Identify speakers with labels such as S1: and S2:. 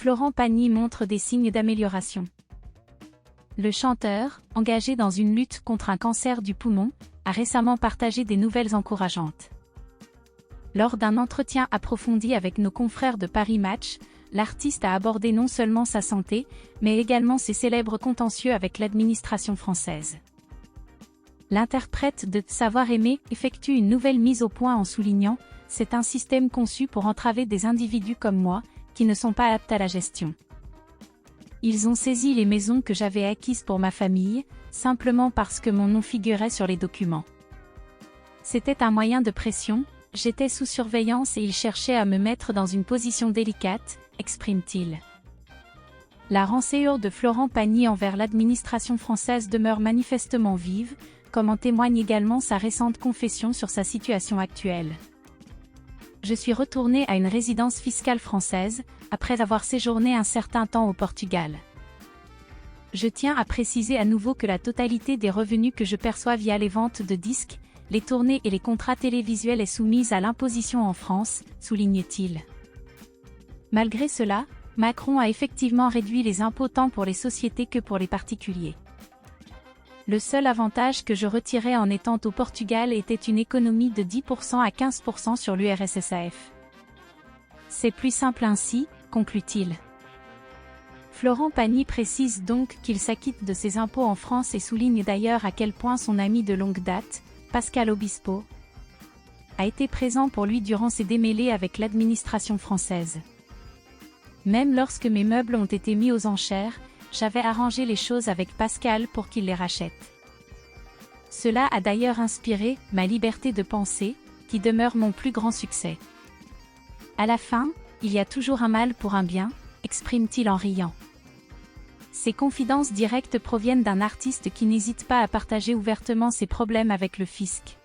S1: Florent Pagny montre des signes d'amélioration. Le chanteur, engagé dans une lutte contre un cancer du poumon, a récemment partagé des nouvelles encourageantes. Lors d'un entretien approfondi avec nos confrères de Paris Match, l'artiste a abordé non seulement sa santé, mais également ses célèbres contentieux avec l'administration française. L'interprète de Savoir aimer effectue une nouvelle mise au point en soulignant « C'est un système conçu pour entraver des individus comme moi, qui ne sont pas aptes à la gestion. Ils ont saisi les maisons que j'avais acquises pour ma famille, simplement parce que mon nom figurait sur les documents. C'était un moyen de pression, j'étais sous surveillance et ils cherchaient à me mettre dans une position délicate », exprime-t-il. La rancœur de Florent Pagny envers l'administration française demeure manifestement vive, comme en témoigne également sa récente confession sur sa situation actuelle. Je suis retourné à une résidence fiscale française, après avoir séjourné un certain temps au Portugal. Je tiens à préciser à nouveau que la totalité des revenus que je perçois via les ventes de disques, les tournées et les contrats télévisuels est soumise à l'imposition en France, souligne-t-il. Malgré cela, Macron a effectivement réduit les impôts tant pour les sociétés que pour les particuliers. Le seul avantage que je retirais en étant au Portugal était une économie de 10% à 15% sur l'URSSAF. C'est plus simple ainsi, conclut-il. Florent Pagny précise donc qu'il s'acquitte de ses impôts en France et souligne d'ailleurs à quel point son ami de longue date, Pascal Obispo, a été présent pour lui durant ses démêlés avec l'administration française. Même lorsque mes meubles ont été mis aux enchères, j'avais arrangé les choses avec Pascal pour qu'il les rachète. Cela a d'ailleurs inspiré « Ma liberté de penser », qui demeure mon plus grand succès. À la fin, il y a toujours un mal pour un bien, exprime-t-il en riant. Ces confidences directes proviennent d'un artiste qui n'hésite pas à partager ouvertement ses problèmes avec le fisc.